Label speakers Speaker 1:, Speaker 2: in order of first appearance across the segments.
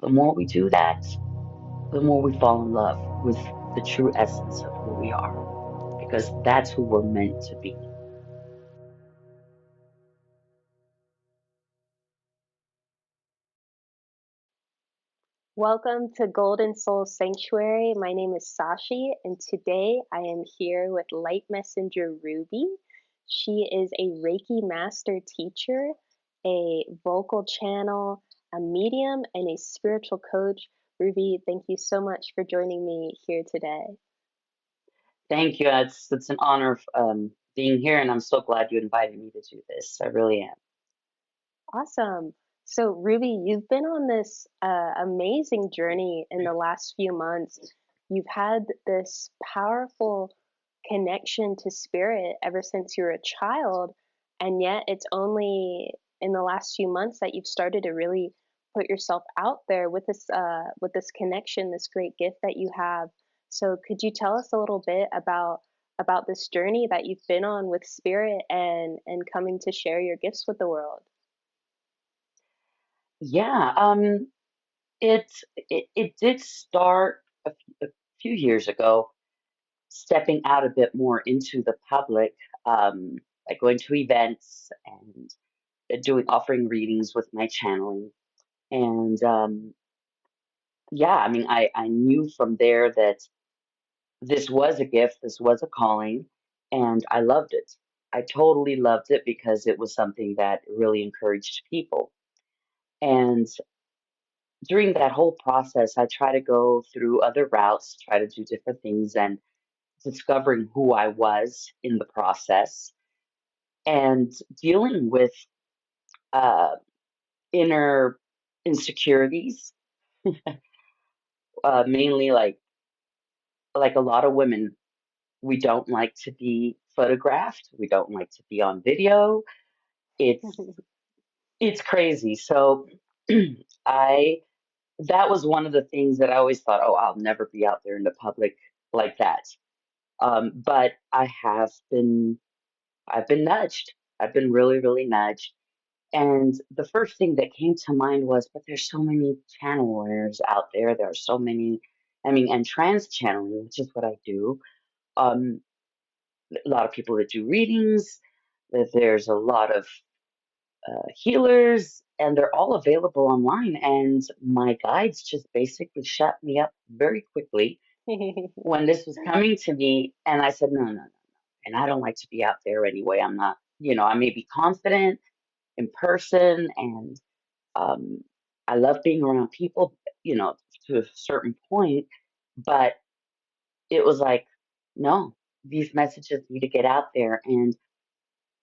Speaker 1: The more we do that, the more we fall in love with the true essence of who we are, because that's who we're meant to be.
Speaker 2: Welcome to Golden Soul Sanctuary. My name is Sashi, and today I am here with Light Messenger Ruby. She is a Reiki Master Teacher, a vocal channel, a medium, and a spiritual coach. Ruby, thank you so much for joining me here today.
Speaker 1: Thank you. It's an honor being here, and I'm so glad you invited me to do this. I really am.
Speaker 2: Awesome. So, Ruby, you've been on this amazing journey in the last few months. You've had this powerful connection to spirit ever since you were a child, and yet it's only in the last few months that you've started to really put yourself out there with this connection, this great gift that you have. So, could you tell us a little bit about this journey that you've been on with spirit and coming to share your gifts with the world?
Speaker 1: Yeah, it did start a few years ago, stepping out a bit more into the public, like going to events and doing offering readings with my channeling. And yeah, I mean, I knew from there that this was a gift, this was a calling, and I loved it. I totally loved it because it was something that really encouraged people. And during that whole process, I try to go through other routes, try to do different things, and discovering who I was in the process and dealing with uh, inner insecurities, mainly like a lot of women, we don't like to be photographed, we don't like to be on video. It's it's crazy. So I that was one of the things that I always thought, oh, I'll never be out there in the public like that. But I've been nudged. I've been really, really nudged. And the first thing that came to mind was, but there's so many channelers out there. There are so many, I mean, and trans channeling, which is what I do. Um, a lot of people that do readings, that there's a lot of healers, and they're all available online. And my guides just basically shut me up very quickly when this was coming to me. And I said, no, no, no. And I don't like to be out there anyway. I'm not, I may be confident in person and um, I love being around people, to a certain point. But it was like, no, these messages need to get out there. And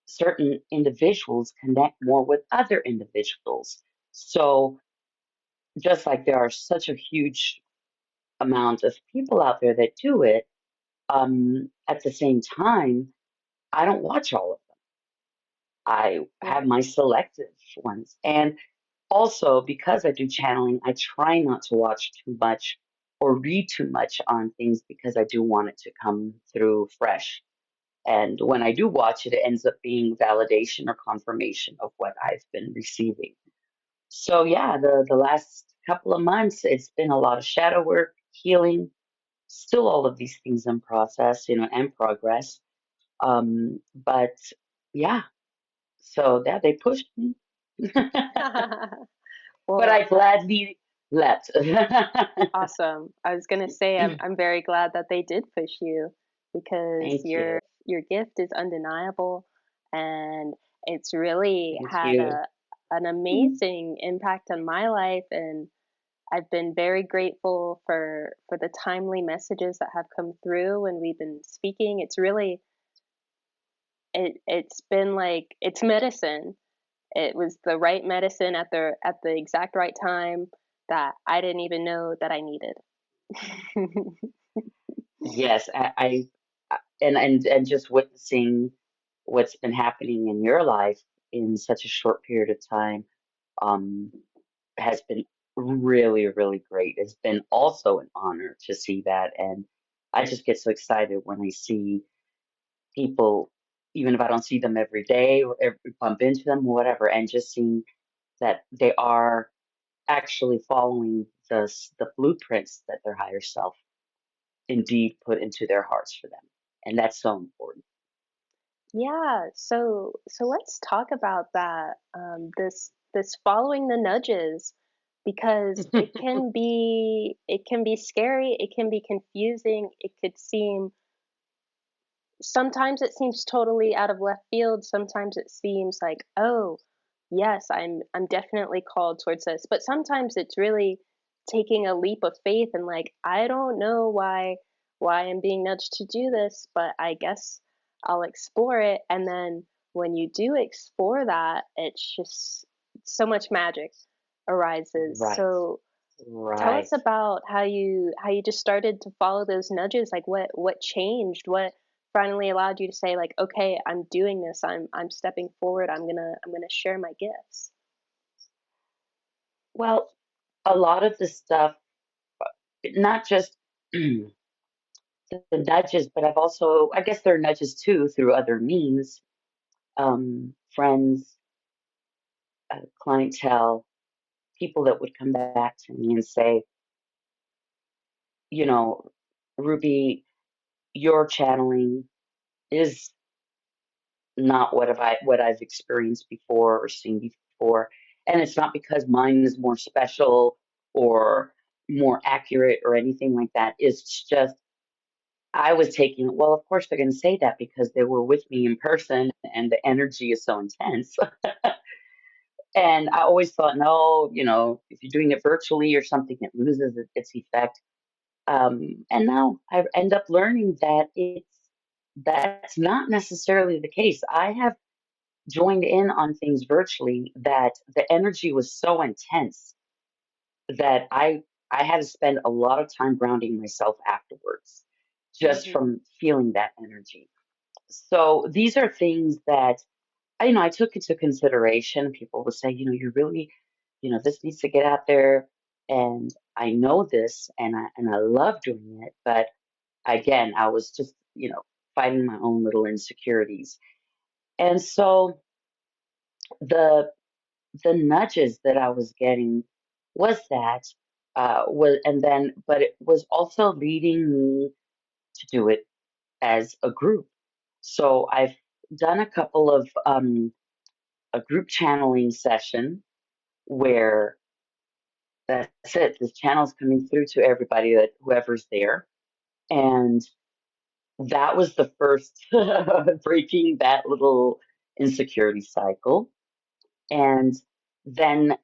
Speaker 1: certain individuals connect more with other individuals. So just like there are such a huge amount of people out there that do it, at the same time, I don't watch all of them. I have
Speaker 2: Right.
Speaker 1: my selective ones. And also, because I do channeling, I try not to watch too much or read too much on things because I do want it to come through fresh. And when I do watch it, it ends up being validation or confirmation of what I've been receiving. So yeah, the last couple of months, it's been a lot of shadow work, healing, still all of these things in process, and progress. But yeah, so yeah, they pushed me, but
Speaker 2: Well,
Speaker 1: I gladly left.
Speaker 2: awesome. I was gonna say I'm very glad that they did push you because
Speaker 1: Thank you.
Speaker 2: your gift is undeniable and it's really
Speaker 1: Thank
Speaker 2: had
Speaker 1: you.
Speaker 2: a an amazing impact on my life, and I've been very grateful for the timely messages that have come through when we've been speaking. It's really it's been like it's medicine. It was the right medicine at the exact right time that I didn't even know that I needed.
Speaker 1: Yes, and just witnessing what's been happening in your life in such a short period of time, um, has been really, really great. It's been also an honor to see that, and I just get so excited when I see people, even if I don't see them every day or bump into them or whatever, and just seeing that they are actually following the blueprints that their higher self indeed put into their hearts for them. And that's so important.
Speaker 2: Yeah, so let's talk about that. This following the nudges, because it can be scary, it can be confusing, it could seem sometimes it seems totally out of left field, sometimes it seems like, "Oh, yes, I'm definitely called towards this." But sometimes it's really taking a leap of faith and like, "I don't know why I'm being nudged to do this, but I guess I'll explore it." And then when you do explore that, it's just so much magic arises.
Speaker 1: Right,
Speaker 2: So tell us
Speaker 1: right.
Speaker 2: about how you just started to follow those nudges, like what changed? What finally allowed you to say like, "Okay, I'm doing this. I'm stepping forward. I'm going to share my gifts."
Speaker 1: Well, a lot of the stuff, not just the nudges, but I've also, I guess there are nudges too through other means, friends, clientele, people that would come back to me and say, you know, Ruby, your channeling is not what I've experienced before or seen before. And it's not because mine is more special or more accurate or anything like that. It's just I was taking it, well, of course they're going to say that because they were with me in person and the energy is so intense. And I always thought, no, if you're doing it virtually or something, it loses its effect. And now I end up learning that that's not necessarily the case. I have joined in on things virtually that the energy was so intense that I had to spend a lot of time grounding myself afterwards just
Speaker 2: Mhm.
Speaker 1: from feeling that energy. So these are things that I took into consideration. People will say, you really, this needs to get out there. And I know this and I love doing it, but again, I was just, fighting my own little insecurities. And so the the nudges that I was getting was that was and then but it was also leading me to do it as a group. So I've done a couple of a group channeling session where that's it. This channel's coming through to everybody that whoever's there. And that was the first breaking that little insecurity cycle. And then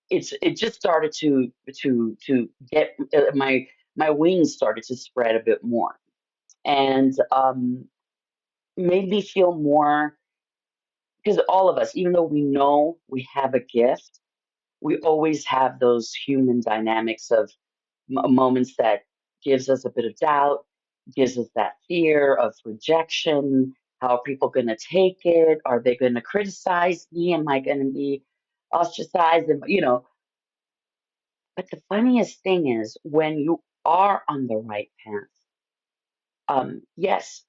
Speaker 1: it just started to get my wings started to spread a bit more and made me feel more because all of us, even though we know we have a gift, we always have those human dynamics of moments that gives us a bit of doubt, gives us that fear of rejection. How are people going to take it? Are they going to criticize me? Am I going to be ostracized? And but the funniest thing is when you are on the right path, yes,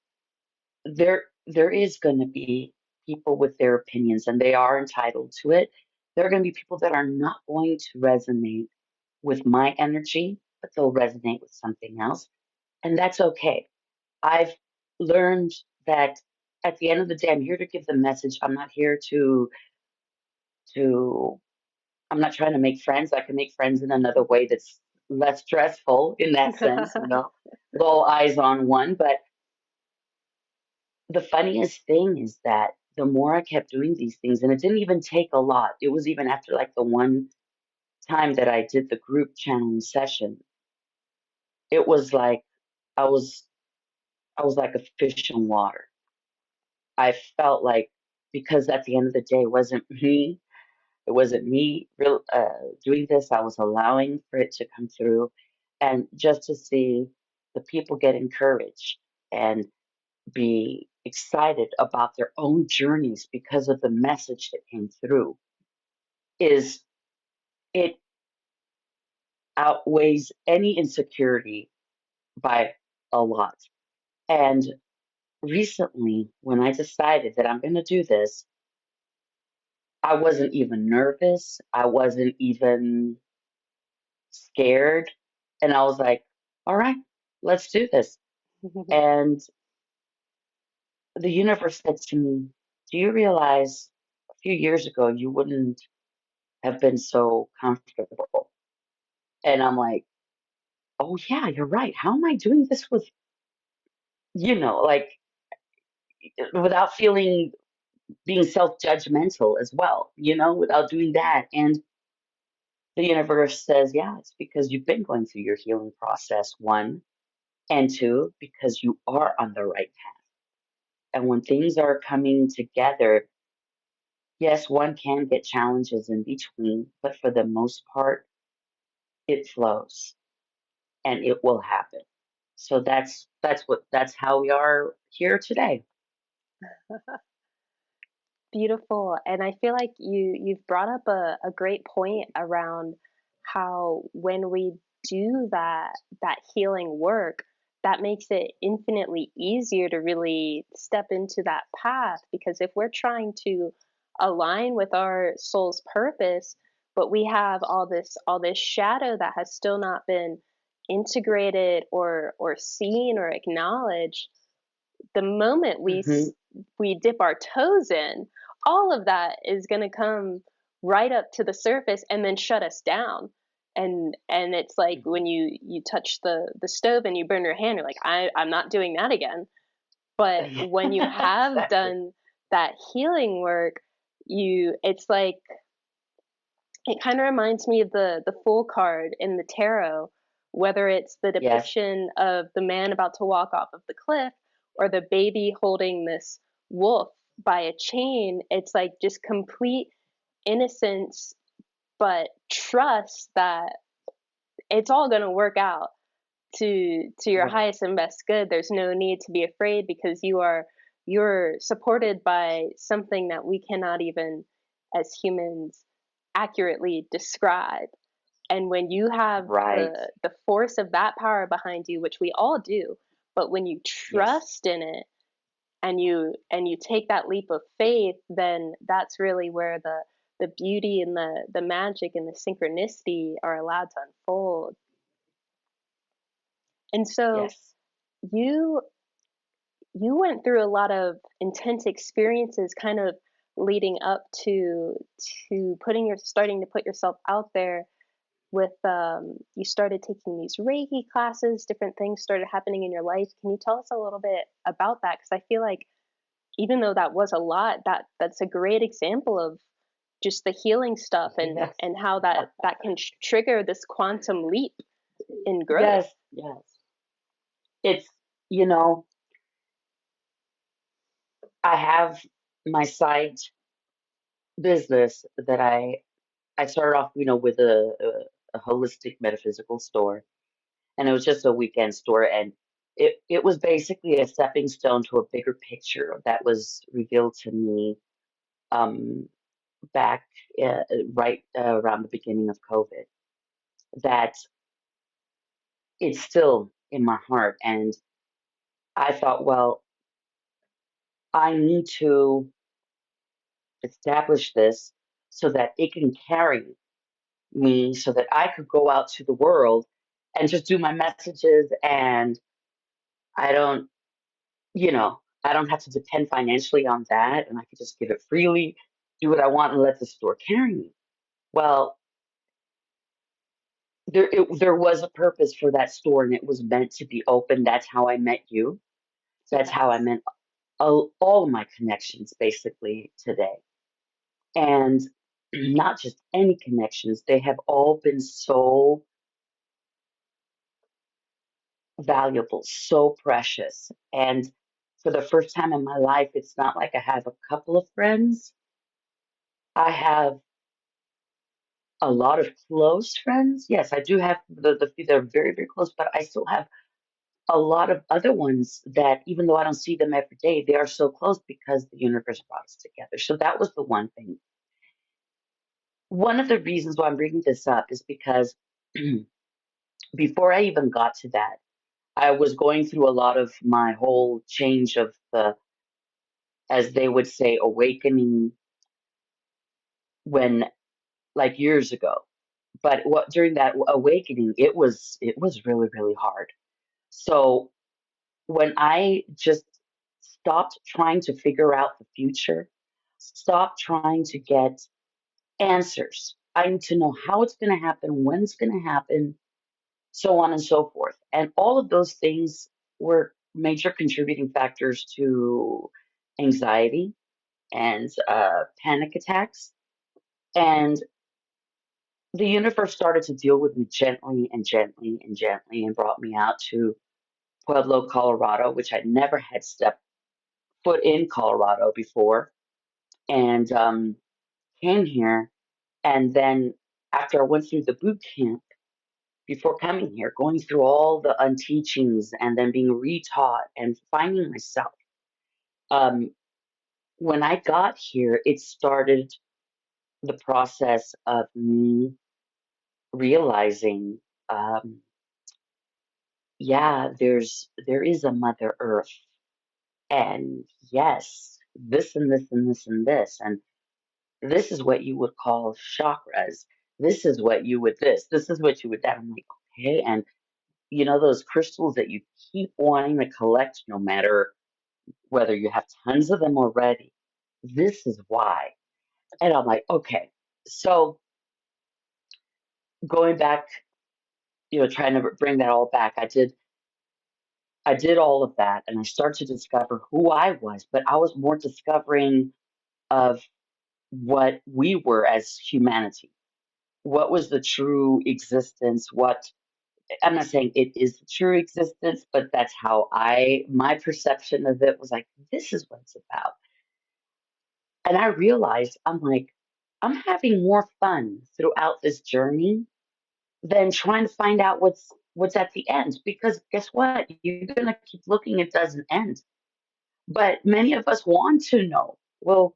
Speaker 1: there is going to be people with their opinions and they are entitled to it. There are going to be people that are not going to resonate with my energy, but they'll resonate with something else. And that's okay. I've learned that at the end of the day, I'm here to give the message. I'm not here to I'm not trying to make friends. I can make friends in another way that's less stressful in that sense, with all eyes on one. But the funniest thing is that the more I kept doing these things, and it didn't even take a lot. It was even after like the one time that I did the group channeling session, it was like I was I was like a fish in water. I felt like because at the end of the day, it wasn't me. It wasn't me doing this. I was allowing for it to come through, and just to see the people get encouraged and be excited about their own journeys because of the message that came through is it outweighs any insecurity by a lot. And recently, when I decided that I'm going to do this, I wasn't even nervous. I wasn't even. scared. And I was like, all right, let's do this. And the universe said to me, do you realize a few years ago you wouldn't have been so comfortable? And I'm like, oh, yeah, you're right. How am I doing this with, like without feeling being self-judgmental as well, without doing that. And the universe says, yeah, it's because you've been going through your healing process, one, and two, because you are on the right path. And when things are coming together, yes, one can get challenges in between, but for the most part, it flows and it will happen. So that's how we are here today.
Speaker 2: Beautiful. And I feel like you've brought up a great point around how when we do that healing work, that makes it infinitely easier to really step into that path, because if we're trying to align with our soul's purpose, but we have all this shadow that has still not been integrated or seen or acknowledged, the moment
Speaker 1: Hmm.
Speaker 2: we dip our toes in, all of that is going to come right up to the surface and then shut us down. And it's like when you touch the stove and you burn your hand, you're like, I'm not doing that again. But when you have
Speaker 1: Exactly.
Speaker 2: done that healing work, you it's like it kind of reminds me of the Fool card in the tarot, whether it's the
Speaker 1: Yes.
Speaker 2: depiction of the man about to walk off of the cliff or the baby holding this wolf by a chain. It's like just complete innocence, but trust that it's all going to work out to your
Speaker 1: Right.
Speaker 2: highest and best good. There's no need to be afraid because you're supported by something that we cannot even as humans accurately describe. And when you have
Speaker 1: Right.
Speaker 2: the force of that power behind you, which we all do, but when you
Speaker 1: Yes.
Speaker 2: trust in it and you take that leap of faith, then that's really where the beauty and the magic and the synchronicity are allowed to unfold. And so
Speaker 1: Yes.
Speaker 2: you you went through a lot of intense experiences kind of leading up to putting your starting to put yourself out there with you started taking these Reiki classes, different things started happening in your life. Can you tell us a little bit about that? Because I feel like even though that was a lot, that's a great example of just the healing stuff
Speaker 1: Yes.
Speaker 2: and how that can trigger this quantum leap in growth.
Speaker 1: Yes. Yes. It's, you know, I have my side business that I started off, with a holistic metaphysical store, and it was just a weekend store, and it was basically a stepping stone to a bigger picture that was revealed to me um, back right around the beginning of COVID. That it's still in my heart, and I thought, well, I need to establish this so that it can carry me, so that I could go out to the world and just do my messages, and I don't, I don't have to depend financially on that, and I could just give it freely, do what I want, and let the store carry me. Well, there was a purpose for that store, and it was meant to be open. That's how I met you. That's how I
Speaker 2: Yes.
Speaker 1: met all of my connections basically today. And not just any connections, they have all been so valuable, so precious. And for the first time in my life, it's not like I have a couple of friends. I have a lot of close friends. Yes, I do have the few that are very, very close, but I still have a lot of other ones that, even though I don't see them every day, they are so close because the universe brought us together. So that was the one thing. One of the reasons why I'm bringing this up is because before I even got to that, I was going through a lot of my whole change of as they would say, awakening when, like years ago. But what during that awakening, it was really, really hard. So when I just stopped trying to figure out the future, stopped trying to get answers. I need to know how it's going to happen, when it's going to happen, so on and so forth. And all of those things were major contributing factors to anxiety and panic attacks. And the universe started to deal with me gently and gently and gently and brought me out to Pueblo, Colorado, which I never had stepped foot in Colorado before, and came here. And then after I went through the boot camp, before coming here, going through all the unteachings and then being retaught and finding myself. Um, when I got here, it started the process of me realizing, um, yeah, there is a Mother Earth, and yes, this and this and this and this, and this is what you would call chakras. This is what you would this. This is what you would that. I'm like, okay, and those crystals that you keep wanting to collect, no matter whether you have tons of them already. This is why. And I'm like, okay. So going back, trying to bring that all back, I did all of that and I started to discover who I was, but I was more discovering of what we were as humanity. What was the true existence? I'm not saying it is the true existence, but that's how my perception of it was like, this is what it's about. And I realized, I'm like, I'm having more fun throughout this journey than trying to find out what's at the end. Because guess what? You're gonna keep looking, it doesn't end. But many of us want to know, well,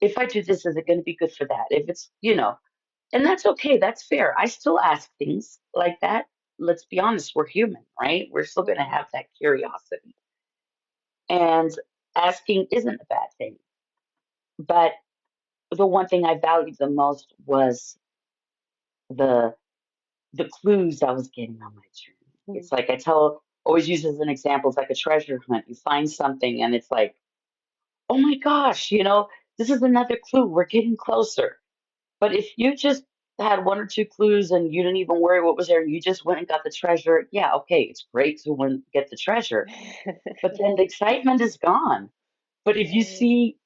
Speaker 1: if I do this, is it gonna be good for that? If it's, and that's okay, that's fair. I still ask things like that. Let's be honest, we're human, right? We're still gonna
Speaker 2: Mhm.
Speaker 1: have that curiosity. And asking isn't a bad thing. But the one thing I valued the most was the the clues I was getting on my journey.
Speaker 2: Mhm.
Speaker 1: It's like always use as an example, it's like a treasure hunt. You find something and it's like, oh my gosh, this is another clue. We're getting closer. But if you just had one or two clues and you didn't even worry what was there, and you just went and got the treasure, yeah, okay, it's great to get the treasure. But then the excitement is gone. But if you
Speaker 2: Right.
Speaker 1: see,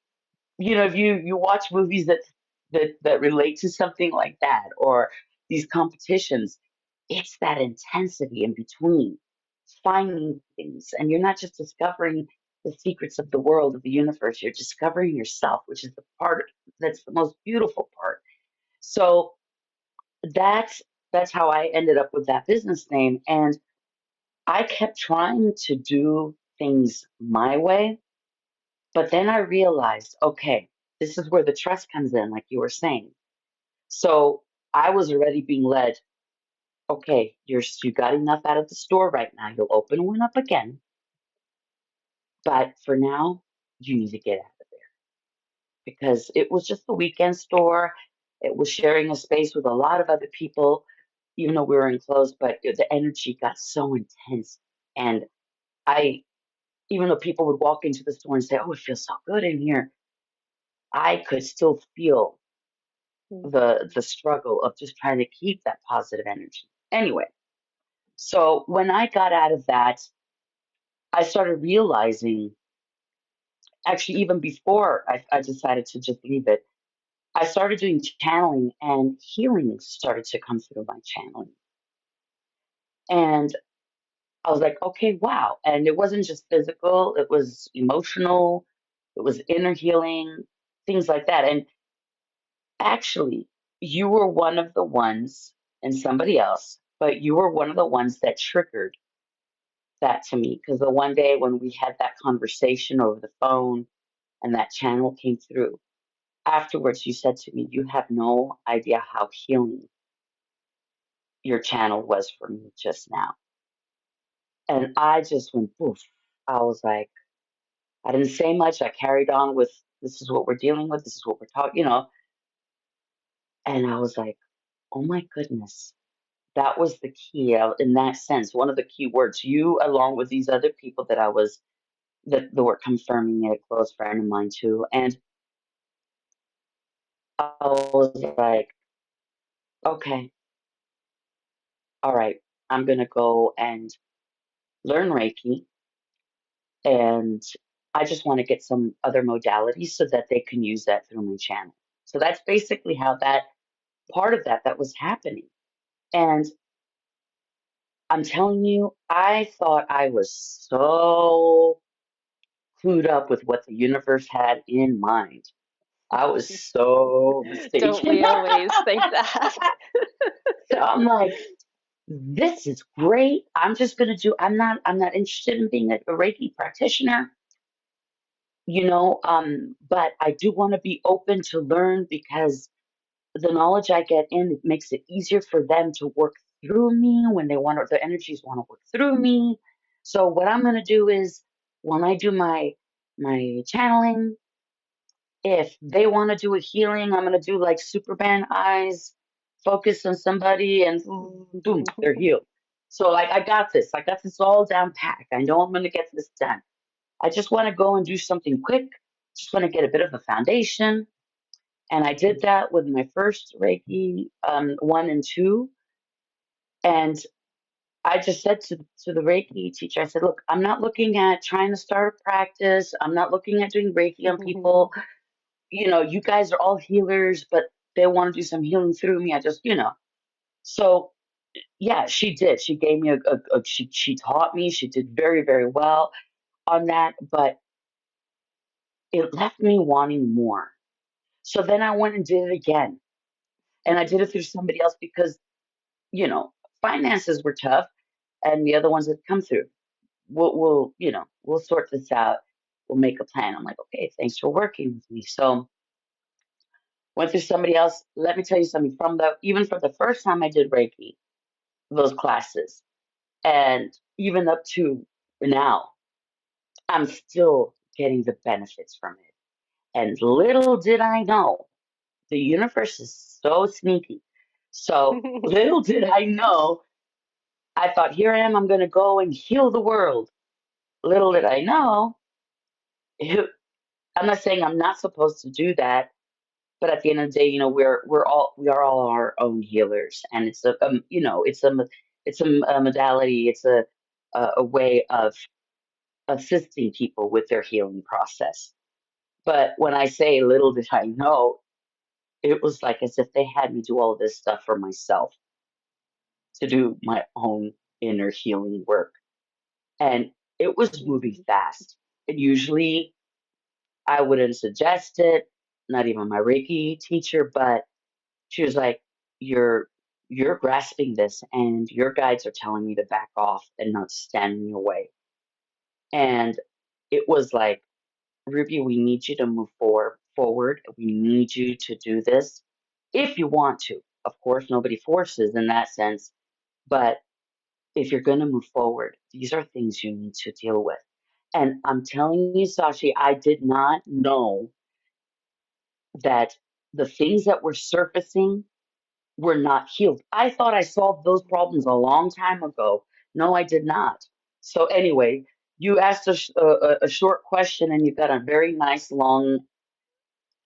Speaker 1: if you watch movies that relate to something like that, or these competitions, it's that intensity in between finding things, and you're not just discovering the secrets of the world, of the universe, you're discovering yourself, which is the part that's the most beautiful part. So that's how I ended up with that business name. And I kept trying to do things my way, but then I realized, okay, this is where the trust comes in, like you were saying. So I was already being led, okay, you got enough out of the store right now. You'll open one up again, but for now, you need to get out of there because it was just the weekend store. It was sharing a space with a lot of other people, even though we were enclosed, but the energy got so intense. And I, even though people would walk into the store and say, oh, it feels so good in here, I could still feel the
Speaker 2: Mhm.
Speaker 1: struggle of just trying to keep that positive energy. Anyway, so when I got out of that, I started realizing, actually, even before I decided to just leave it, I started doing channeling and healing started to come through my channeling. And I was like, okay, wow. And it wasn't just physical, it was emotional, it was inner healing, things like that. And actually, you were one of the ones, and somebody else, but you were one of the ones that triggered that to me. Because the one day when we had that conversation over the phone and that channel came through, afterwards you said to me, you have no idea how healing your channel was for me just now. And I just went poof. I was like, I didn't say much. I carried on with this is what we're dealing with, this is what we're talking. And I was like, Oh my goodness. That was the key in that sense. One of the key words, you, along with these other people that were confirming it, a close friend of mine too. And I was like, okay, all right, I'm going to go and learn Reiki. And I just want to get some other modalities so that they can use that through my channel. So that's basically how that part of that was happening. And I'm telling you, I thought I was so clued up with what the universe had in mind. I was so
Speaker 2: Don't
Speaker 1: mistaken.
Speaker 2: we always think that?
Speaker 1: So I'm like, this is great. I'm just gonna do. I'm not interested in being a Reiki practitioner, but I do want to be open to learn because the knowledge I get in it makes it easier for them to work through me when they want to, the energies want to work through me. So what I'm gonna do is when I do my channeling, if they want to do a healing, I'm gonna do like Superman eyes, focus on somebody, and boom, they're healed. So like I got this. I got this all down packed. I know I'm gonna get this done. I just want to go and do something quick. Just want to get a bit of a foundation. And I did that with my first Reiki 1 and 2. And I just said to the Reiki teacher, I said, look, I'm not looking at trying to start a practice. I'm not looking at doing Reiki on people. You guys are all healers, but they want to do some healing through me. I just. So yeah, she did. She gave me she taught me. She did very, very well on that, but it left me wanting more. So then I went and did it again. And I did it through somebody else because, you know, finances were tough and the other ones had come through. We'll sort this out. We'll make a plan. I'm like, okay, thanks for working with me. So went through somebody else. Let me tell you something even from the first time I did Reiki, those classes, and even up to now, I'm still getting the benefits from it. And little did I know, the universe is so sneaky. So little did I know, I thought, here I am, I'm going to go and heal the world. Little did I know, I'm not saying I'm not supposed to do that, but at the end of the day, we are all our own healers, and it's a modality, it's a way of assisting people with their healing process. But when I say little did I know, it was like as if they had me do all of this stuff for myself to do my own inner healing work. And it was moving fast. And usually I wouldn't suggest it, not even my Reiki teacher, but she was like, You're grasping this and your guides are telling me to back off and not stand in your way. And it was like, Ruby, we need you to move forward. We need you to do this if you want to. Of course, nobody forces in that sense, but if you're going to move forward, these are things you need to deal with. And I'm telling you, Sashi, I did not know that the things that were surfacing were not healed. I thought I solved those problems a long time ago. No, I did not. So anyway, you asked a short question and you got a very nice long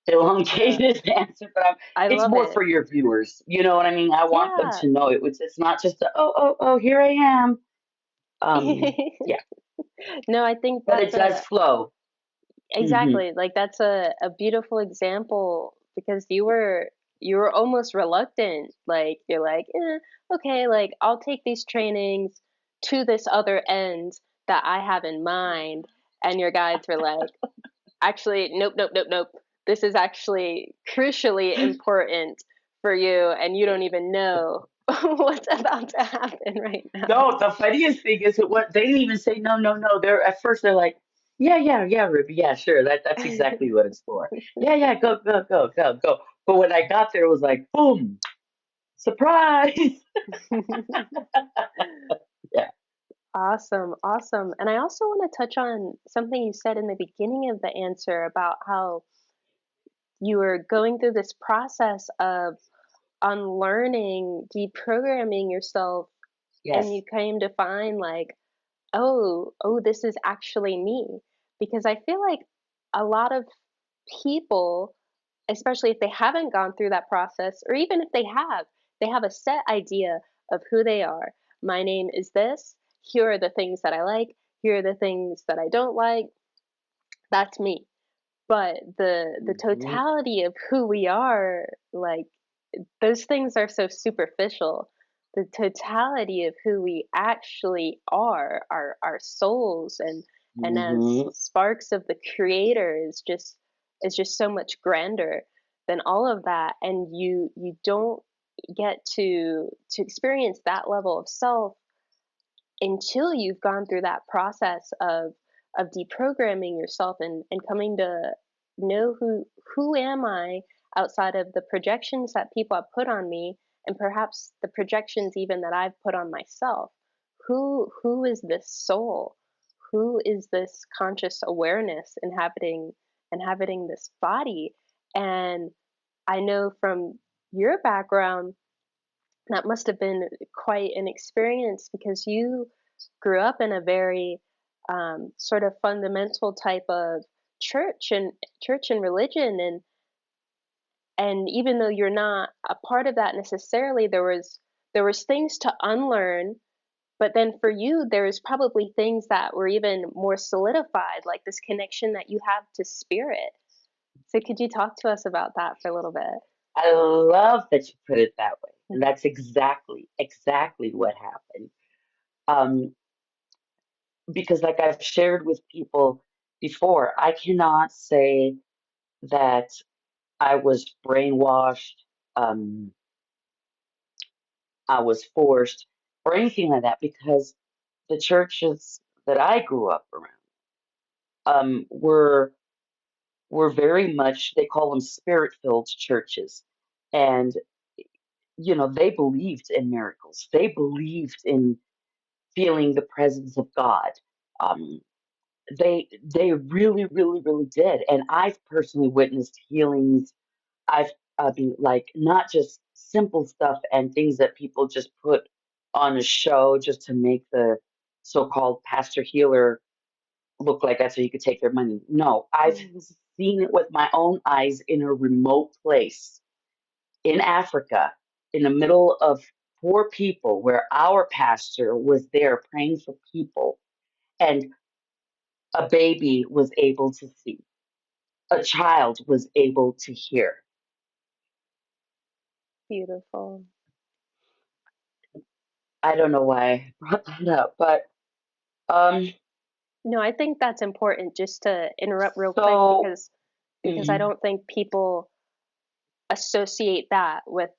Speaker 2: Yeah,
Speaker 1: elongated answer, but
Speaker 2: I
Speaker 1: it's
Speaker 2: love
Speaker 1: more
Speaker 2: it.
Speaker 1: for your viewers. You know what I mean? I want them
Speaker 2: Yeah.
Speaker 1: to know it's not just oh here I am. Yeah,
Speaker 2: No, I think
Speaker 1: but
Speaker 2: that's
Speaker 1: it does
Speaker 2: a
Speaker 1: flow. Hmm.
Speaker 2: exactly like that's a beautiful example because you were almost reluctant. Like you're like, okay, like I'll take these trainings to this other end that I have in mind, and your guides were like, actually, nope, nope, nope, nope. This is actually crucially important for you, and you don't even know what's about to happen right now.
Speaker 1: No, the funniest thing is that what they didn't even say no, no, no. They're at first they're like, yeah, yeah, yeah, Ruby, yeah, sure, that's exactly what it's for. Yeah, yeah, go, go, go, go, go. But when I got there, it was like, boom, surprise. Yeah.
Speaker 2: Awesome, awesome. And I also want to touch on something you said in the beginning of the answer about how you were going through this process of unlearning, deprogramming yourself, and you
Speaker 1: Yes.
Speaker 2: came to find like, oh, this is actually me. Because I feel like a lot of people, especially if they haven't gone through that process, or even if they have a set idea of who they are. My name is this. Here are the things that I like. Here are the things that I don't like. That's me. But the
Speaker 1: Hmm.
Speaker 2: totality of who we are, like, those things are so superficial. The totality of who we actually are, our souls, and as
Speaker 1: Hmm.
Speaker 2: sparks of the creator, is just so much grander than all of that. And you don't get to experience that level of self until you've gone through that process of deprogramming yourself, and coming to know who am I outside of the projections that people have put on me, and perhaps the projections even that I've put on myself. Who is this soul? Who is this conscious awareness inhabiting this body? And I know from your background that must have been quite an experience, because you grew up in a very sort of fundamental type of church and religion, and even though you're not a part of that necessarily, there was things to unlearn. But then for you, there was probably things that were even more solidified, like this connection that you have to spirit. So could you talk to us about that for a little bit?
Speaker 1: I love that you put it that way. And that's exactly what happened. Um, because, like I've shared with people before, I cannot say that I was brainwashed, um, I was forced, or anything like that, because the churches that I grew up around um, were were very much, they call them spirit-filled churches, and they believed in miracles. They believed in feeling the presence of God. Um, they really, really, really did. And I've personally witnessed healings. I've been like not just simple stuff and things that people just put on a show just to make the so-called pastor healer look like that's so you could take their money. No, I've seen it with my own eyes in a remote place in Africa, in the middle of poor people, where our pastor was there praying for people, and a baby was able to see, a child was able to hear.
Speaker 2: Beautiful.
Speaker 1: I don't know why I brought that up, but um,
Speaker 2: No, I think that's important, just to interrupt real quick,
Speaker 1: so
Speaker 2: because I
Speaker 1: mm,
Speaker 2: don't think people associate that with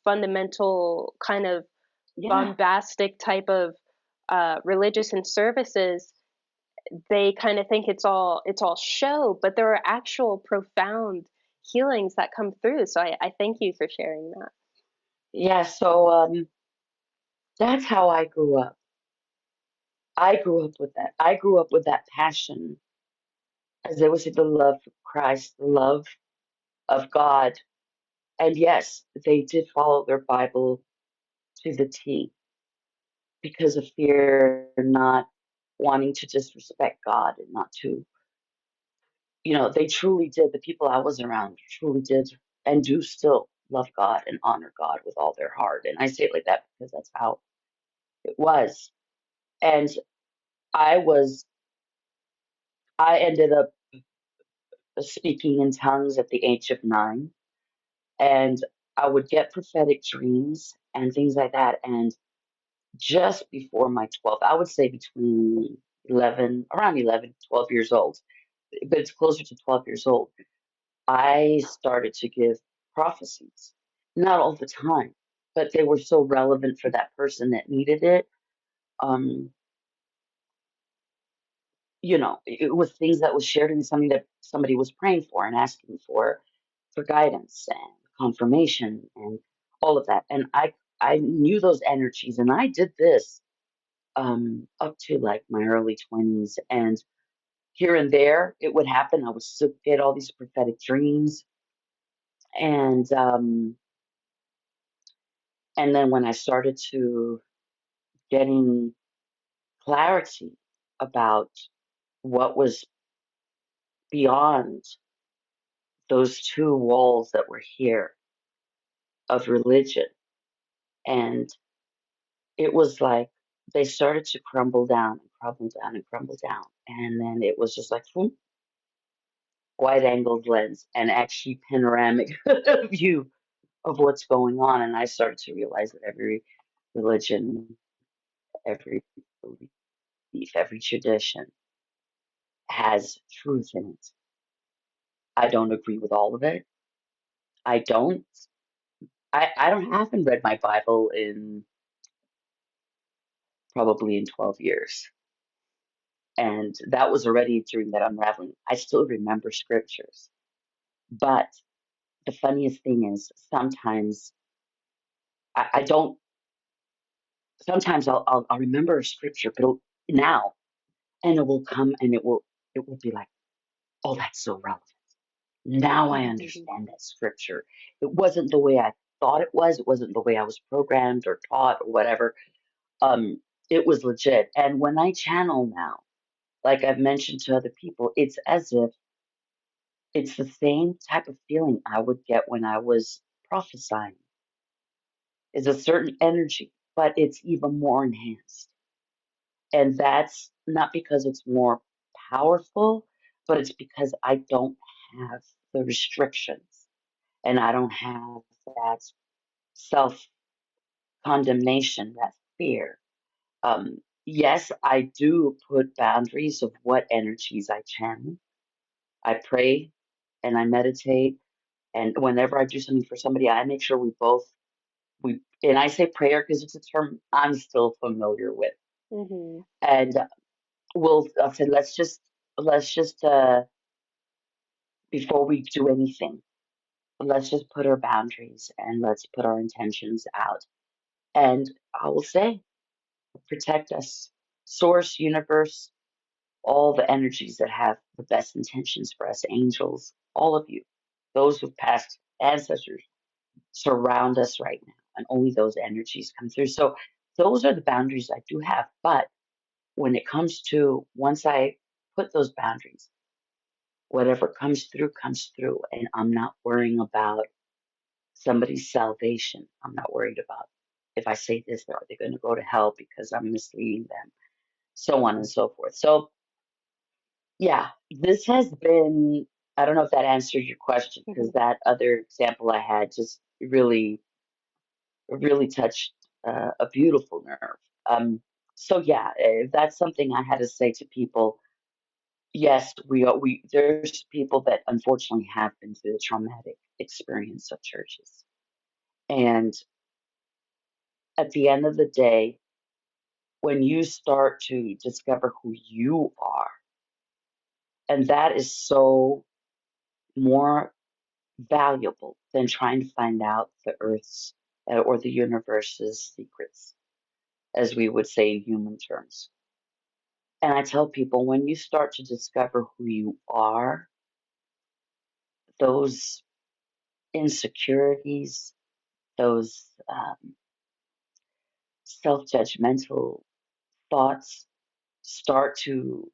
Speaker 2: fundamental kind of
Speaker 1: yeah,
Speaker 2: bombastic type of religious and services. They kind of think it's all show, but there are actual profound healings that come through. So I thank you for sharing that.
Speaker 1: yeah. So that's how I grew up. I grew up with that. I grew up with that passion, as they would say, the love of Christ, the love of God. And yes, they did follow their Bible to the T because of fear, not wanting to disrespect God and not to, they truly did. The people I was around truly did and do still love God and honor God with all their heart. And I say it like that because that's how it was. And I was, I ended up speaking in tongues at the age of 9. And I would get prophetic dreams and things like that. And just before my 12th, I would say between 11, around 11, 12 years old, but it's closer to 12 years old, I started to give prophecies. Not all the time, but they were so relevant for that person that needed it. Um, it was things that was shared in something that somebody was praying for and asking for guidance and confirmation and all of that. And I knew those energies, and I did this up to like my early 20s. And here and there, it would happen. I would still get all these prophetic dreams. And And then when I started to getting clarity about what was beyond those two walls that were here of religion, and it was like they started to crumble down and crumble down and crumble down. And then it was just like whoop, wide angled lens and actually panoramic view of what's going on. And I started to realize that every religion, every belief, every tradition has truth in it. I don't agree with all of it. I don't. Haven't read my Bible in probably in 12 years. And that was already during that unraveling. I still remember scriptures. But the funniest thing is sometimes I don't, sometimes I'll remember a scripture, but now, and it will come and it will be like, oh, that's so relevant. Now I understand that scripture. It wasn't the way I thought it was. It wasn't the way I was programmed or taught or whatever. Um, it was legit. And when I channel now, like I've mentioned to other people, it's as if it's the same type of feeling I would get when I was prophesying. It's a certain energy, but it's even more enhanced. And that's not because it's more powerful, but it's because I don't have the restrictions and I don't have that self condemnation, that fear. Yes, I do put boundaries of what energies I channel. I pray and I meditate. And whenever I do something for somebody, I make sure and I say prayer because it's a term I'm still familiar with.
Speaker 2: Mm-hmm.
Speaker 1: And I'll say, let's just, before we do anything, let's just put our boundaries and let's put our intentions out. And I will say, protect us, source, universe, all the energies that have the best intentions for us, angels, all of you, those with past ancestors surround us right now, and only those energies come through. So those are the boundaries I do have. But when it comes to once I put those boundaries, whatever comes through, and I'm not worrying about somebody's salvation. I'm not worried about if I say this, are they going to go to hell because I'm misleading them, so on and so forth. So yeah, this has been. I don't know if that answered your question because that other example I had just really touched a beautiful nerve. So yeah, if that's something I had to say to people, yes, we there's people that unfortunately have been through the traumatic experience of churches, and at the end of the day, when you start to discover who you are, and that is so more valuable than trying to find out the Earth's or the universe's secrets, as we would say in human terms. And I tell people when you start to discover who you are, those insecurities, those self judgmental thoughts start to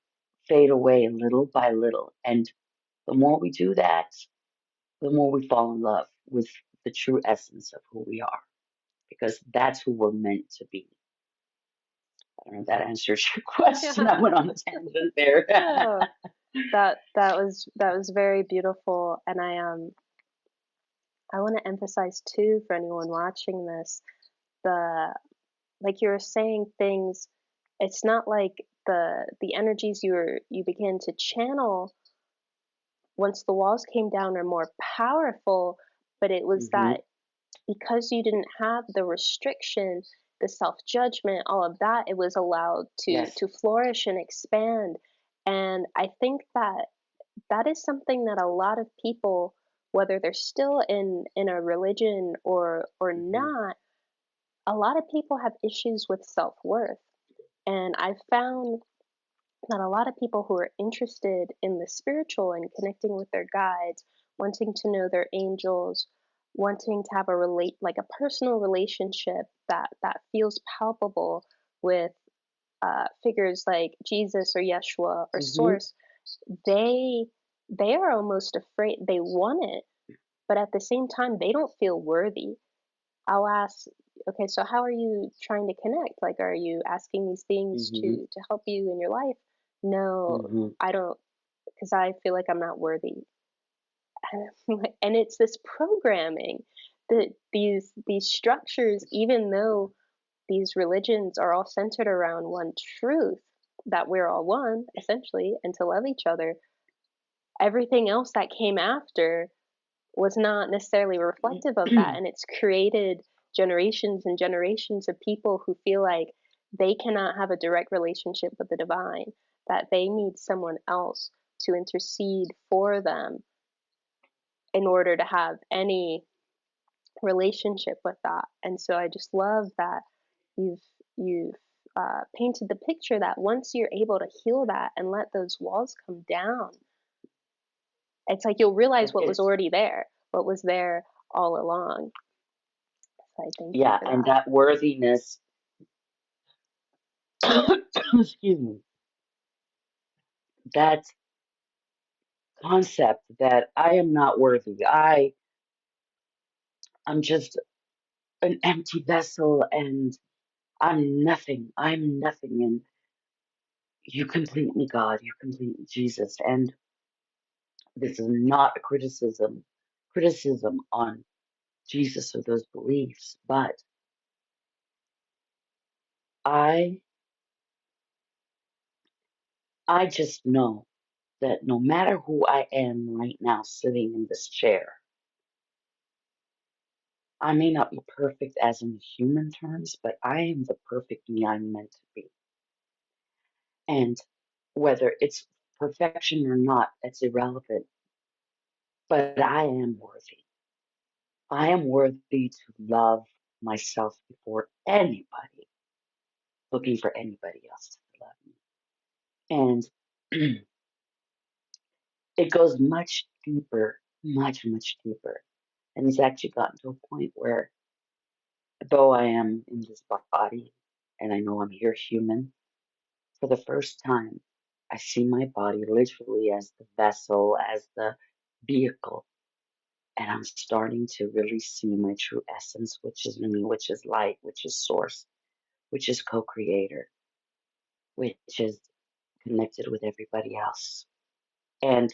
Speaker 1: fade away little by little. And the more we do that, the more we fall in love with the true essence of who we are, because that's who we're meant to be. I don't know if that answers your question. I went on a tangent there.
Speaker 2: Oh, that was very beautiful, and I want to emphasize too for anyone watching this, the like you were saying things. It's not like the energies you begin to channel once the walls came down are more powerful, but it was
Speaker 1: Hmm.
Speaker 2: that because you didn't have the restriction, the self-judgment, all of that, it was allowed
Speaker 1: Yes.
Speaker 2: to flourish and expand. And I think that that is something that a lot of people, whether they're still in a religion or
Speaker 1: Hmm.
Speaker 2: not, a lot of people have issues with self-worth. And I've found that a lot of people who are interested in the spiritual and connecting with their guides, wanting to know their angels, wanting to have a like a personal relationship that feels palpable with figures like Jesus or Yeshua or
Speaker 1: Mm-hmm.
Speaker 2: Source, they they are almost afraid. They want it, but at the same time, they don't feel worthy. I'll ask, okay, so how are you trying to connect? Like, are you asking these things
Speaker 1: Mm-hmm.
Speaker 2: to help you in your life? No,
Speaker 1: Mm-hmm.
Speaker 2: I don't, because I feel like I'm not worthy. And and it's this programming that these structures, even though these religions are all centered around one truth, that we're all one essentially and to love each other, everything else that came after was not necessarily reflective of that, and it's created generations and generations of people who feel like they cannot have a direct relationship with the divine, that they need someone else to intercede for them in order to have any relationship with that. And so I just love that you've you've painted the picture that once you're able to heal that and let those walls come down, it's like you'll realize what was
Speaker 1: It's
Speaker 2: already there, what was there all along. So I thank you
Speaker 1: yeah,
Speaker 2: for
Speaker 1: and
Speaker 2: that.
Speaker 1: that worthiness, excuse me, that concept that I am not worthy. I'm just an empty vessel and I'm nothing. I'm nothing. And you complete me, God. You complete me, Jesus. And this is not a criticism on Jesus or those beliefs, but I I just know that no matter who I am right now sitting in this chair, I may not be perfect as in human terms, but I am the perfect me I'm meant to be. And whether it's perfection or not, that's irrelevant. But I am worthy. I am worthy to love myself before anybody looking for anybody else to love me. And it goes much deeper, much deeper. And it's actually gotten to a point where, though I am in this body and I know I'm here human, for the first time, I see my body literally as the vessel, as the vehicle. And I'm starting to really see my true essence, which is me, which is light, which is source, which is co creator, which is connected with everybody else. And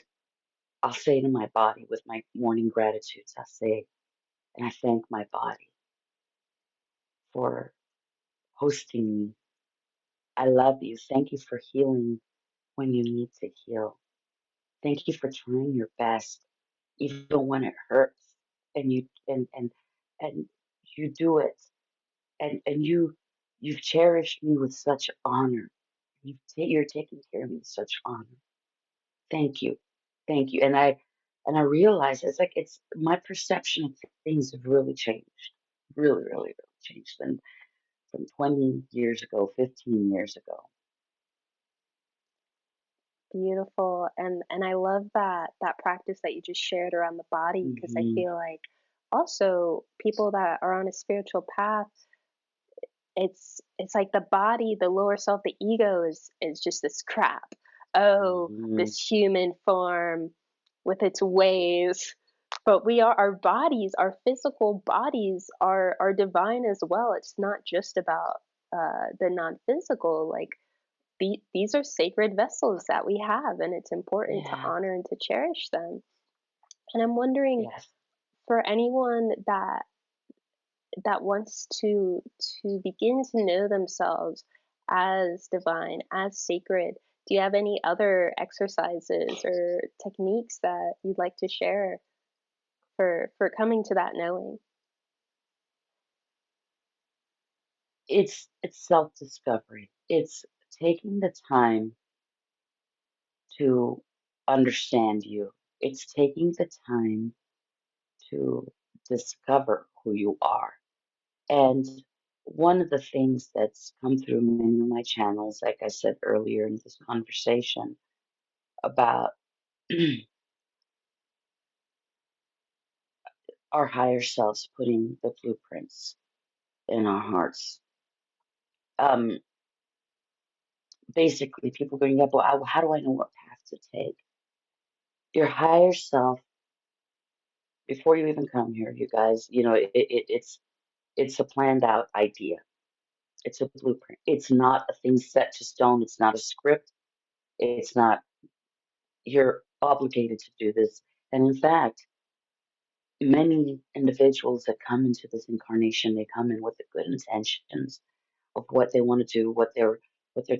Speaker 1: I'll say to my body with my morning gratitudes, I'll say, and I thank my body for hosting me. I love you. Thank you for healing when you need to heal. Thank you for trying your best, even when it hurts. And and you do it. And you've cherished me with such honor. You're taking care of me with such honor. Thank you. Thank you. And I realize it's my perception of things have really changed. Really changed from 20 years ago, 15 years ago.
Speaker 2: Beautiful. And I love that practice that you just shared around the body, because I
Speaker 1: Hmm.
Speaker 2: feel like also people that are on a spiritual path, it's like the body, the lower self, the ego is just this crap. Oh,
Speaker 1: Hmm.
Speaker 2: this human form with its ways. But we are, our bodies, our physical bodies are divine as well. It's not just about the non-physical. Like these are sacred vessels that we have, and it's important to
Speaker 1: Yeah.
Speaker 2: honor and to cherish them. And I'm wondering,
Speaker 1: Yes.
Speaker 2: for anyone that wants to begin to know themselves as divine, as sacred, do you have any other exercises or techniques that you'd like to share for coming to that knowing?
Speaker 1: It's self-discovery. It's taking the time to understand you. It's taking the time to discover who you are. And one of the things that's come through many of my channels, like I said earlier in this conversation, about our higher selves putting the blueprints in our hearts. Um, Basically, people going, yeah, but how do I know what path to take? Your higher self, before you even come here, you guys, it's a planned out idea. It's a blueprint. It's not a thing set to stone. It's not a script. It's not, you're obligated to do this. And in fact, many individuals that come into this incarnation, they come in with the good intentions of what they want to do, what they're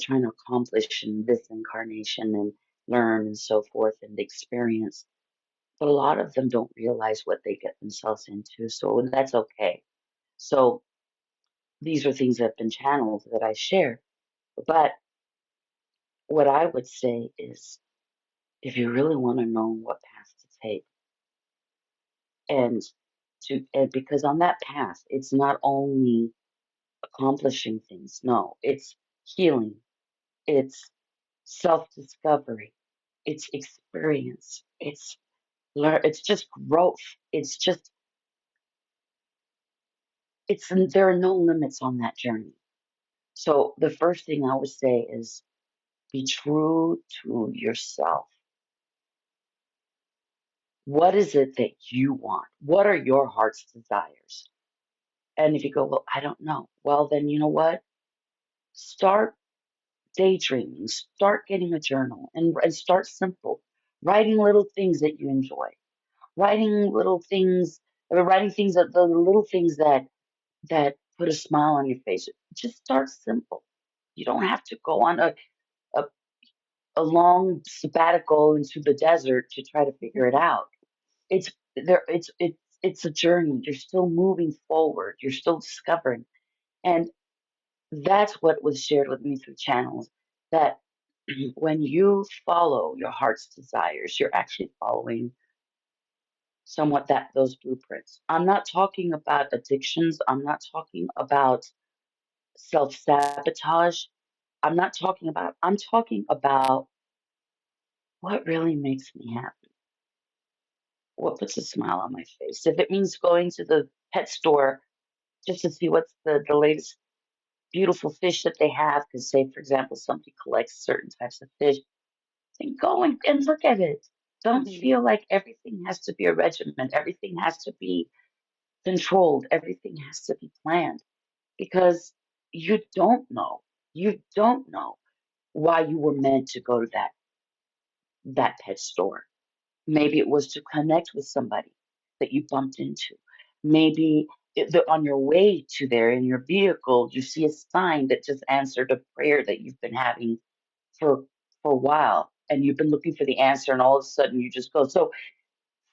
Speaker 1: trying to accomplish in this incarnation and learn and so forth and experience. But a lot of them don't realize what they get themselves into. So and that's okay. So these are things that have been channeled that I share. But what I would say is if you really want to know what path to take and and because on that path it's not only accomplishing things, no, it's healing, it's self-discovery, it's experience, it's learn, it's just growth, it's just it's there are no limits on that journey. So the first thing I would say is be true to yourself. What is it that you want? What are your heart's desires? And if you go, well, I don't know. Well, then you know what? Start daydreaming. Start getting a journal and start simple. Writing little things that you enjoy. Writing little things, writing things that the little things that put a smile on your face. Just start simple. You don't have to go on a, a long sabbatical into the desert to try to figure it out. It's there. It's a journey. You're still moving forward. You're still discovering, and that's what was shared with me through channels. That when you follow your heart's desires, you're actually following somewhat that those blueprints. I'm not talking about addictions. I'm not talking about self sabotage. I'm talking about what really makes me happy. What puts a smile on my face. If it means going to the pet store just to see what's the latest beautiful fish that they have, because say, for example, somebody collects certain types of fish, then go and look at it. Don't
Speaker 2: Mhm.
Speaker 1: feel like everything has to be a regimen, everything has to be controlled, everything has to be planned, because you don't know. You don't know why you were meant to go to that pet store. Maybe it was to connect with somebody that you bumped into. Maybe on your way to there in your vehicle, you see a sign that just answered a prayer that you've been having for for a while, and you've been looking for the answer, and all of a sudden you just go. So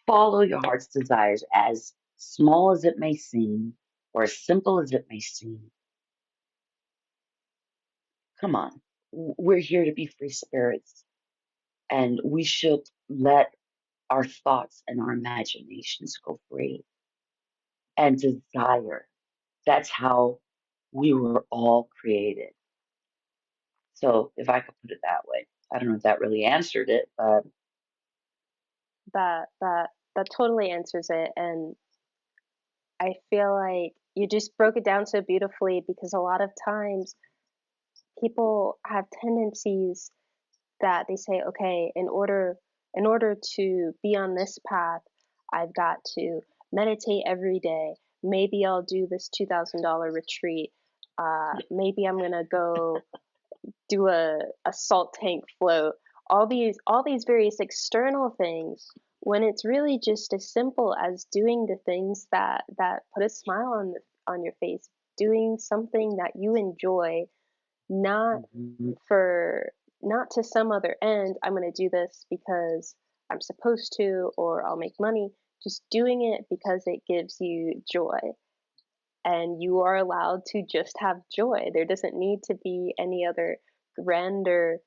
Speaker 1: follow your heart's desires, as small as it may seem, or as simple as it may seem. Come on, we're here to be free spirits, and we should let our thoughts and our imaginations go free and desire. That's how we were all created. So, if I could put it that way, I don't know if that really answered it, but
Speaker 2: That totally answers it, and I feel like you just broke it down so beautifully because a lot of times people have tendencies that they say, okay, in order to be on this path, I've got to meditate every day. Maybe I'll do this $2,000 retreat. Maybe I'm gonna go do a salt tank float. All these various external things when it's really just as simple as doing the things that put a smile on your face, doing something that you enjoy, not
Speaker 1: mhm,
Speaker 2: for not to some other end. I'm going to do this because I'm supposed to, or I'll make money. Just doing it because it gives you joy, and you are allowed to just have joy. There doesn't need to be any other grander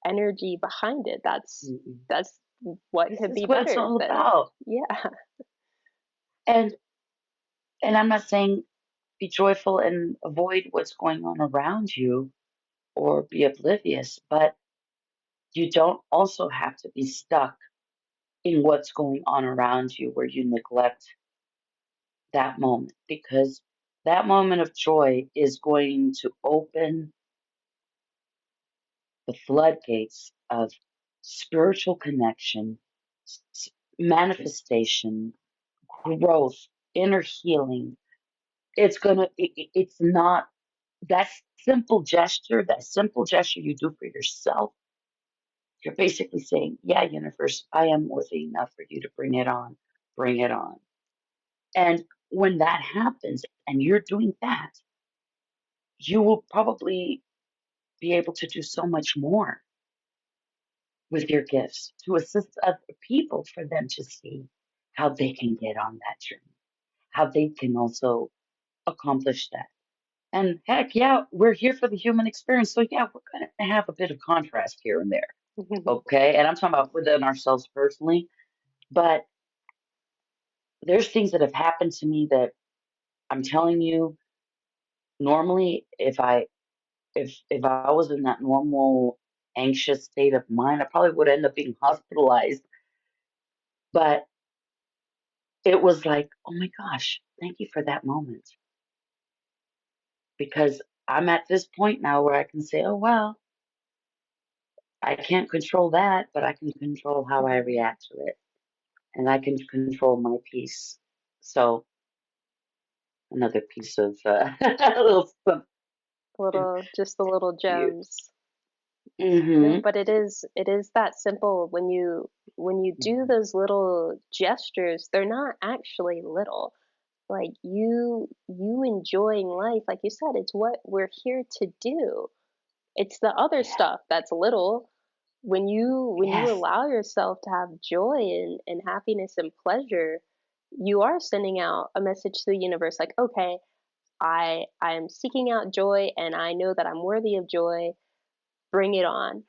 Speaker 2: energy behind it.
Speaker 1: mhm.
Speaker 2: That's what
Speaker 1: This
Speaker 2: could
Speaker 1: is
Speaker 2: be
Speaker 1: what it's
Speaker 2: better
Speaker 1: all
Speaker 2: than,
Speaker 1: about.
Speaker 2: yeah.
Speaker 1: And I'm not saying be joyful and avoid what's going on around you or be oblivious, but you don't also have to be stuck in what's going on around you where you neglect that moment, because that moment of joy is going to open the floodgates of spiritual connection, manifestation, growth, inner healing. It's not that that simple gesture you do for yourself. You're basically saying, yeah, universe, I am worthy enough for you to bring it on, bring it on. And when that happens and you're doing that, you will probably be able to do so much more with your gifts to assist other people for them to see how they can get on that journey, how they can also accomplish that. And heck, yeah, we're here for the human experience. So, yeah, we're going to have a bit of contrast here and there. Okay. And I'm talking about within ourselves personally, but there's things that have happened to me that I'm telling you, normally, if I was in that normal anxious state of mind, I probably would end up being hospitalized. But it was like, oh my gosh, thank you for that moment. Because I'm at this point now where I can say, oh, well, I can't control that, but I can control how I react to it. And I can control my peace. So, another piece of a little something
Speaker 2: Little, just the little
Speaker 1: for you.
Speaker 2: gems. No,
Speaker 1: Mm-hmm.
Speaker 2: but it is that simple when you do
Speaker 1: Mm-hmm.
Speaker 2: those little gestures, they're not actually little. Like you enjoying life, like you said, it's what we're here to do. It's the other
Speaker 1: Yeah.
Speaker 2: stuff that's little. When you
Speaker 1: Yes.
Speaker 2: allow yourself to have joy and happiness and pleasure, you are sending out a message to the universe like, okay, I am seeking out joy and I know that I'm worthy of joy. Bring it on.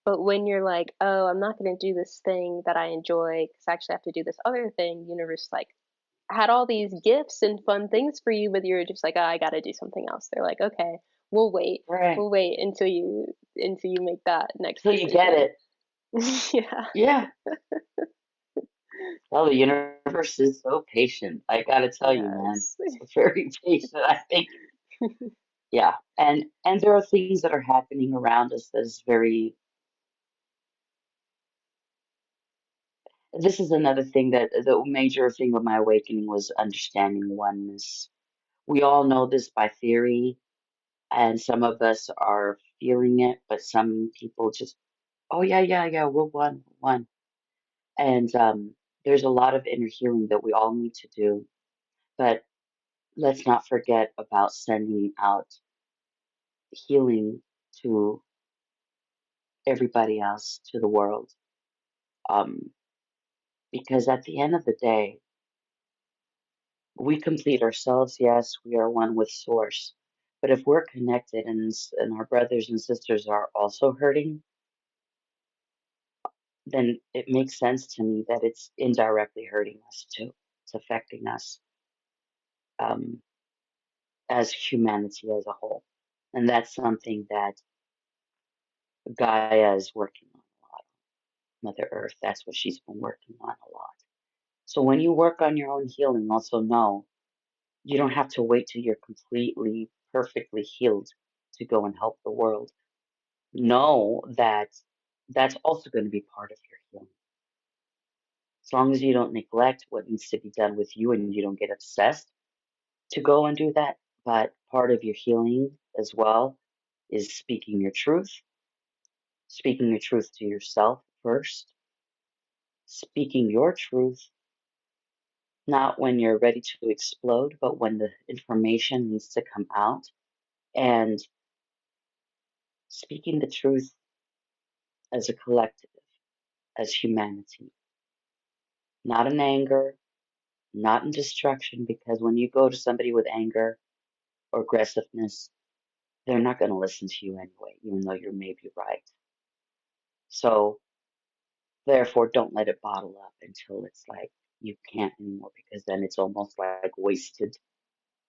Speaker 2: But when you're like, oh, I'm not going to do this thing that I enjoy because I actually have to do this other thing, universe like had all these gifts and fun things for you, but you're just like, oh, I got to do something else. They're like, okay, we'll wait.
Speaker 1: Right.
Speaker 2: We'll wait until you make that next
Speaker 1: So you get
Speaker 2: decision.
Speaker 1: it.
Speaker 2: Yeah.
Speaker 1: Yeah. Well, the universe is so patient. I gotta tell you, man,
Speaker 2: Yes.
Speaker 1: it's very patient. I think, yeah. And there are things that are happening around us that is very. This is another thing that the major thing of my awakening was understanding oneness. We all know this by theory, and some of us are feeling it, but some people just, oh yeah, yeah, yeah, we're one, one. And there's a lot of inner healing that we all need to do, but let's not forget about sending out healing to everybody else, to the world. Um, because at the end of the day, we complete ourselves. Yes, we are one with Source. But if we're connected and our brothers and sisters are also hurting, then it makes sense to me that it's indirectly hurting us too. It's affecting us um, as humanity as a whole. And that's something that Gaia is working on a lot. Mother Earth, that's what she's been working on a lot. So when you work on your own healing, also know you don't have to wait till you're completely, perfectly healed to go and help the world. Know that that's also going to be part of your healing. As long as you don't neglect what needs to be done with you and you don't get obsessed to go and do that. But part of your healing as well is speaking your truth to yourself first, speaking your truth, not when you're ready to explode, but when the information needs to come out, and speaking the truth as a collective, as humanity, not in anger, not in destruction, because when you go to somebody with anger or aggressiveness, they're not going to listen to you anyway, even though you're maybe right. So, therefore, don't let it bottle up until it's like you can't anymore, because then it's almost like wasted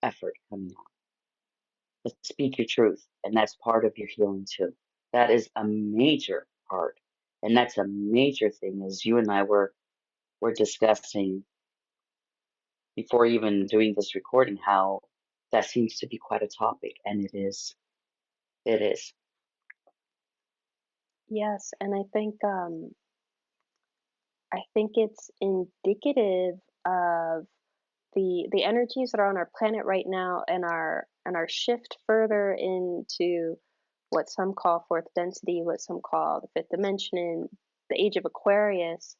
Speaker 1: effort coming out. But speak your truth, and that's part of your healing too. That is a major part, and that's a major thing. As you and I were discussing before even doing this recording how that seems to be quite a topic, and it is. It is.
Speaker 2: Yes, and I think it's indicative of the energies that are on our planet right now, and our shift further into what some call fourth density, what some call the fifth dimension, the age of Aquarius.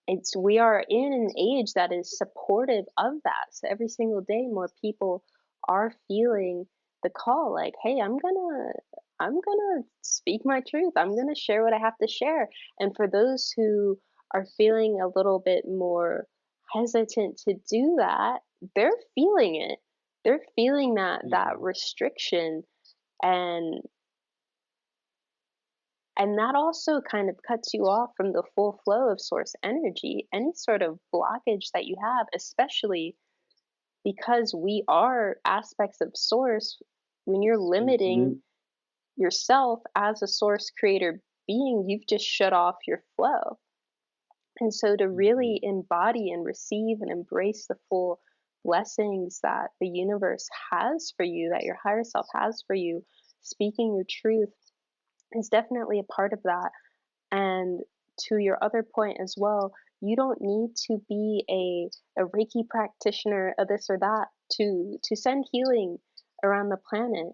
Speaker 2: It's We are in an age that is supportive of that. So every single day more people are feeling the call, like, hey, I'm gonna speak my truth. I'm gonna share what I have to share. And for those who are feeling a little bit more hesitant to do that, they're feeling it. They're feeling that
Speaker 1: Hmm.
Speaker 2: restriction, and that also kind of cuts you off from the full flow of source energy. Any sort of blockage that you have, especially because we are aspects of source, when you're limiting
Speaker 1: Hmm.
Speaker 2: yourself as a source creator being, you've just shut off your flow. And so to
Speaker 1: Hmm.
Speaker 2: really embody and receive and embrace the full blessings that the universe has for you, that your higher self has for you, speaking your truth is definitely a part of that. And to your other point as well, you don't need to be a Reiki practitioner, a this or that, to send healing around the planet.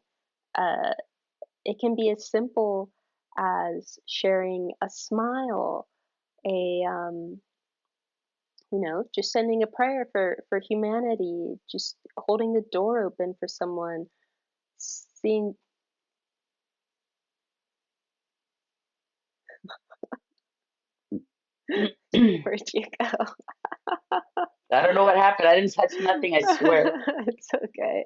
Speaker 2: Uh, it can be as simple as sharing a smile, a just sending a prayer for humanity, just holding the door open for someone, seeing.
Speaker 1: I
Speaker 2: Where'd you go?
Speaker 1: don't know what happened. I didn't touch nothing, I swear.
Speaker 2: It's okay.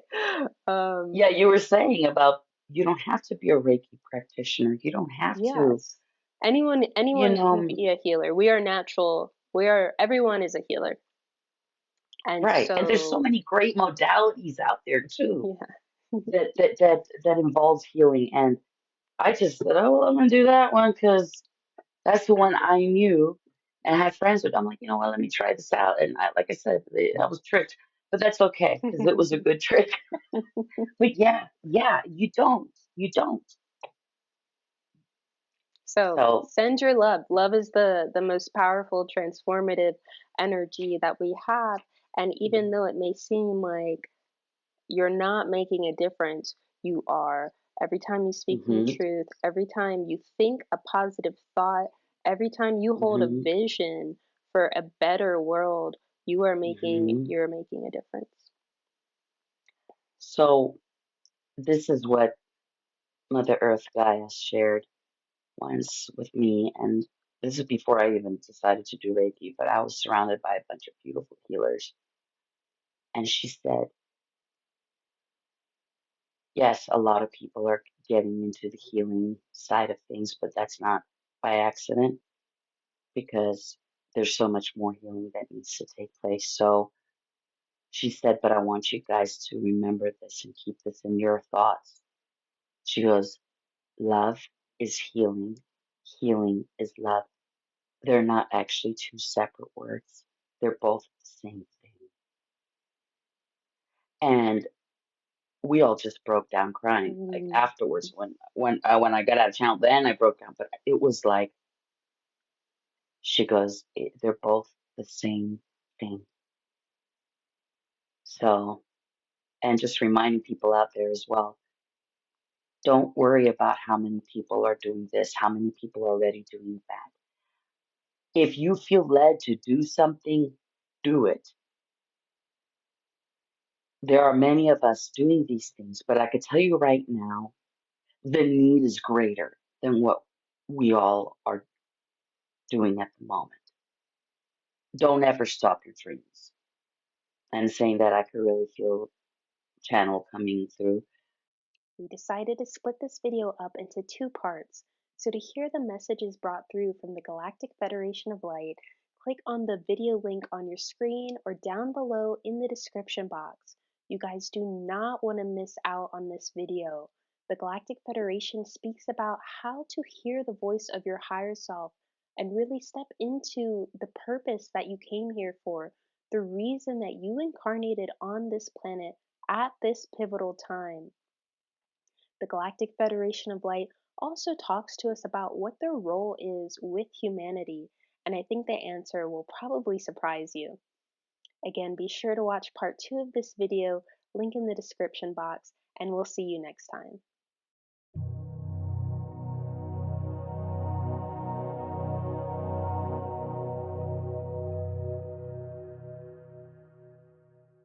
Speaker 1: Yeah, you were saying about you don't have to be a Reiki practitioner. You don't have to,
Speaker 2: Yes.
Speaker 1: you
Speaker 2: Anyone can
Speaker 1: know,
Speaker 2: be a healer. We are natural. Everyone is a healer. And
Speaker 1: right. And there's so
Speaker 2: so,
Speaker 1: many great modalities out there too
Speaker 2: yeah.
Speaker 1: that involves healing. And I just said, oh, well, I'm gonna do that one because that's the one I knew and had friends with. I'm like, you know what, let me try this out. And like I said, I was tricked, but that's okay because it was a good trick. But yeah, yeah, you don't.
Speaker 2: So
Speaker 1: So,
Speaker 2: send your love. Love is the most powerful transformative energy that we have. And even though it may seem like you're not making a difference, you are. Every time you speak your
Speaker 1: hmm.
Speaker 2: truth, every time you think a positive thought, every time you hold a
Speaker 1: Hmm.
Speaker 2: vision for a better world,
Speaker 1: Hmm.
Speaker 2: you're making a difference.
Speaker 1: So this is what Mother Earth Gaia shared once with me, and this is before I even decided to do Reiki, but I was surrounded by a bunch of beautiful healers. And she said, yes, a lot of people are getting into the healing side of things, but that's not by accident because there's so much more healing that needs to take place. So she said, but I want you guys to remember this and keep this in your thoughts. She goes, love is healing, healing is love. They're not actually two separate words. They're both the same thing. And we all just broke down crying. Like
Speaker 2: Mm.
Speaker 1: afterwards, when I got out of town, then I broke down. But it was like she goes, they're both the same thing. So, and just reminding people out there as well. Don't worry about how many people are doing this, how many people are already doing that. If you feel led to do something, do it. There are many of us doing these things, but I could tell you right now, the need is greater than what we all are doing at the moment. Don't ever stop your dreams. And saying that, I could really feel channel coming through.
Speaker 2: We decided to split this video up into two parts. So to hear the messages brought through from the Galactic Federation of Light, click on the video link on your screen or down below in the description box. You guys do not want to miss out on this video. The Galactic Federation speaks about how to hear the voice of your higher self and really step into the purpose that you came here for, the reason that you incarnated on this planet at this pivotal time. The Galactic Federation of Light also talks to us about what their role is with humanity, and I think the answer will probably surprise you. Again, be sure to watch part 2 of this video, link in the description box, and we'll see you next time.